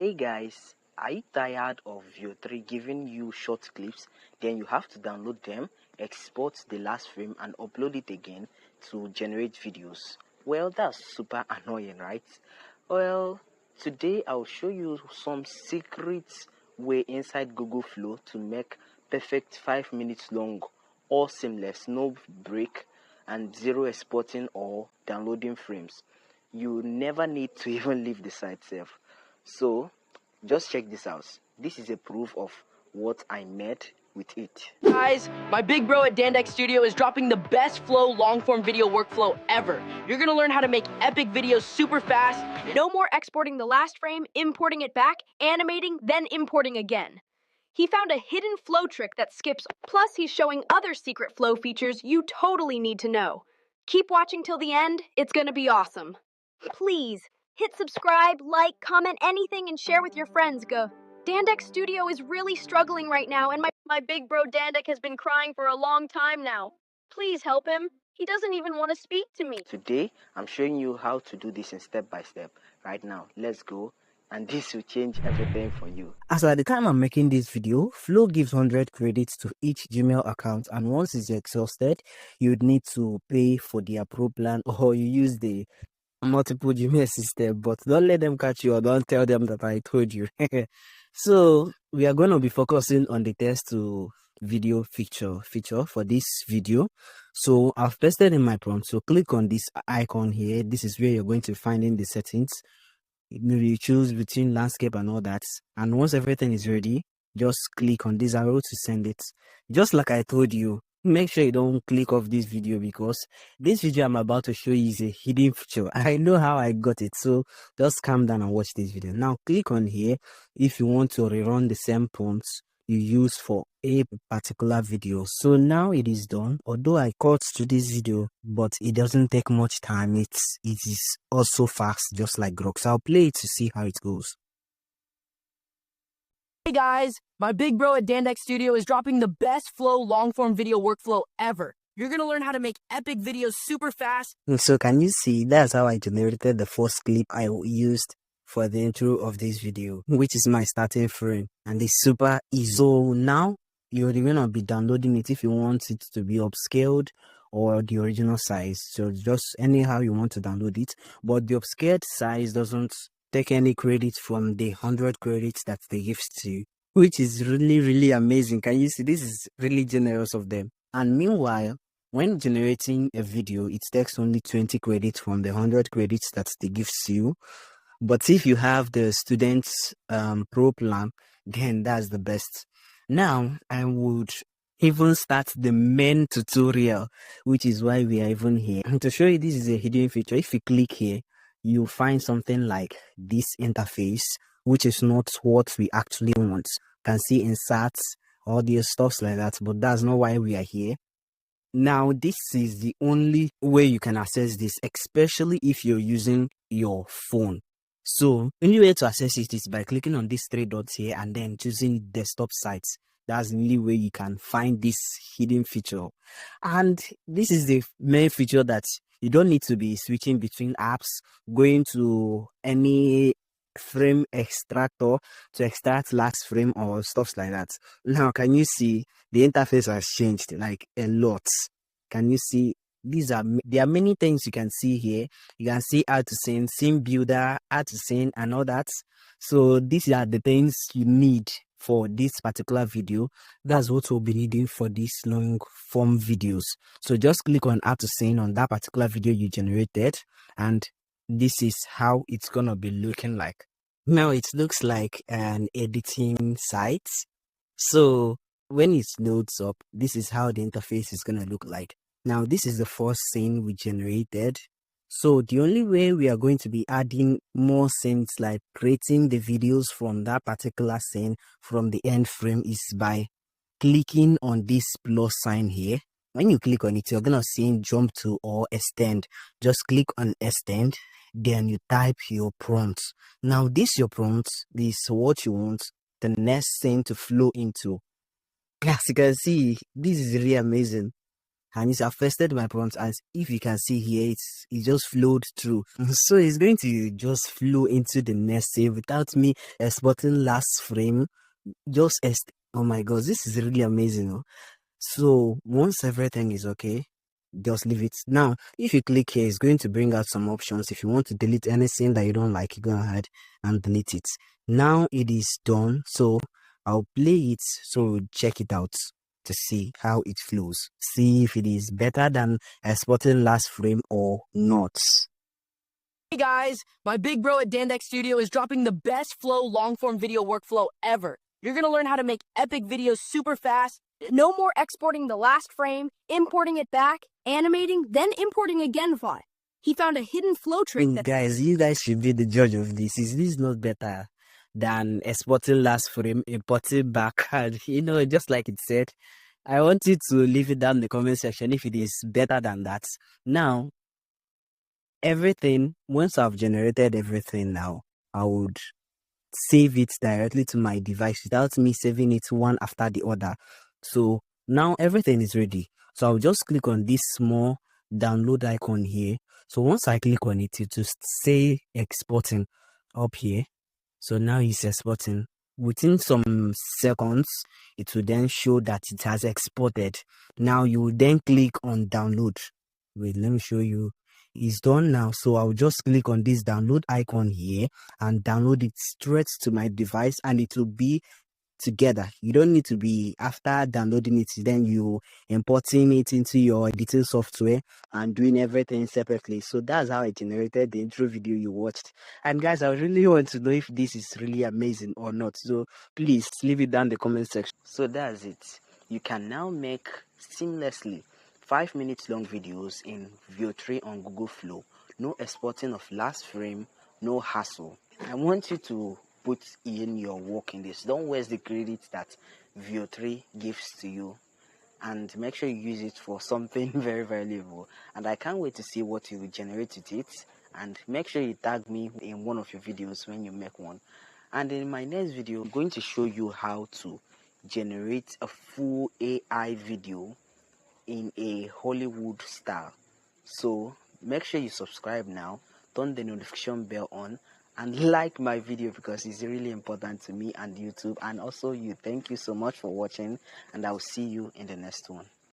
Hey guys, are you tired of Veo 3 giving you short clips? Then you have to download them, export the last frame and upload it again to generate videos. Well, that's super annoying, right? Well, today I'll show you some secret way inside Google Flow to make perfect 5 minutes long, all seamless, no break and zero exporting or downloading frames. You never need to even leave the site self. So just check this out. This is a proof of what I made with it. Guys, my big bro at Dandex Studio is dropping the best flow long-form video workflow ever. You're gonna learn how to make epic videos super fast. No more exporting the last frame, importing it back, animating, then importing again. He found a hidden flow trick that skips, plus he's showing other secret flow features you totally need to know. Keep watching till the end, it's gonna be awesome. Please, hit subscribe, like, comment anything, and share with your friends, go. Dandex Studio is really struggling right now, and my big bro Dandek has been crying for a long time now. Please help him. He doesn't even want to speak to me. Today, I'm showing you how to do this in step by step. Right now, let's go. And this will change everything for you. As at the time I'm making this video, Flow gives 100 credits to each Gmail account, and once it's exhausted, you'd need to pay for the Pro plan or you use the multiple Gmail system. But don't let them catch you or don't tell them that I told you. So we are going to be focusing on the text to video feature for this video. So I've pasted in my prompt, so click on this icon here. This is where you're going to find in the settings. Maybe you choose between landscape and all that, and once everything is ready, just click on this arrow to send it. Just like I told you, make sure you don't click off this video, because this video I'm about to show you is a hidden feature. I know how I got it, so just calm down and watch this video. Now click on here if you want to rerun the same prompts you use for a particular video. So now it is done. Although I cut to this video, but it doesn't take much time. It is also fast, just like Grok. So I'll play it to see how it goes. Hey guys, my big bro at Dandex Studio is dropping the best flow long-form video workflow ever. You're gonna learn how to make epic videos super fast. So can you see, that's how I generated the first clip I used for the intro of this video, which is my starting frame, and it's super easy. So now you're gonna be downloading it if you want it to be upscaled or the original size. So just anyhow you want to download it, but the upscaled size doesn't take any credit from the 100 credits that they give to you, which is really amazing. Can you see? This is really generous of them. And meanwhile, when generating a video, it takes only 20 credits from the 100 credits that they give to you. But if you have the student's pro plan, then that's the best. Now I would even start the main tutorial, which is why we are even here. And to show you, this is a hidden feature. If you click here, you'll find something like this interface, which is not what we actually want. You can see inserts, audio, stuff like that, but that's not why we are here. Now, this is the only way you can access this, especially if you're using your phone. So, the only way to access it is by clicking on these three dots here and then choosing desktop sites. That's the only way you can find this hidden feature. And this is the main feature that you don't need to be switching between apps, going to any frame extractor to extract last frame or stuff like that. Now, can you see the interface has changed like a lot? Can you see? There are many things you can see here. You can see how to send, scene builder, how to send, and all that. So these are the things you need for this particular video. That's what we'll be needing for these long form videos. So just click on how to send on that particular video you generated, and this is how it's gonna be looking like. Now it looks like an editing site. So when it loads up, this is how the interface is gonna look like. Now, this is the first scene we generated. So the only way we are going to be adding more scenes, like creating the videos from that particular scene from the end frame, is by clicking on this plus sign here. When you click on it, you're going to see jump to or extend. Just click on extend, then you type your prompt. Now, this your prompt, this is what you want the next scene to flow into. As you can see, this is really amazing. And I've tested my prompt, and if you can see here, it just flowed through. So it's going to just flow into the next save without me exporting last frame. Oh my god, this is really amazing. Oh. So once everything is okay, just leave it. Now, if you click here, it's going to bring out some options. If you want to delete anything that you don't like, you go ahead and delete it. Now it is done. So I'll play it. So check it out to see how it flows. See if it is better than exporting last frame or not. Hey guys, my big bro at Dandex Studio is dropping the best flow long-form video workflow ever. You're gonna learn how to make epic videos super fast. No more exporting the last frame, importing it back, animating, then importing again file. He found a hidden flow trick that... Guys, you guys should be the judge of this. Is this not better than exporting last frame, importing back? And, just like it said, I want you to leave it down in the comment section if it is better than that. Now, once I've generated everything now, I would save it directly to my device without me saving it one after the other. So now everything is ready. So I'll just click on this small download icon here. So once I click on it, it will say exporting up here. So now it's exporting. Within some seconds, it will then show that it has exported. Now you will then click on download. Wait, let me show you. It's done now. So I'll just click on this download icon here and download it straight to my device, and it will be together. You don't need to be, after downloading it, then you importing it into your editing software and doing everything separately. So that's how I generated the intro video you watched. And guys, I really want to know if this is really amazing or not. So please leave it down in the comment section. So that's it. You can now make seamlessly 5 minutes long videos in Veo 3 on Google Flow. No exporting of last frame, no hassle. I want you to put in your work in this. Don't waste the credit that Veo 3 gives to you, and make sure you use it for something very valuable. And I can't wait to see what you will generate with it. And make sure you tag me in one of your videos when you make one. And in my next video, I'm going to show you how to generate a full AI video in a Hollywood style. So make sure you subscribe now, turn the notification bell on, and like my video because it's really important to me and YouTube and also you. Thank you so much for watching, and I'll see you in the next one.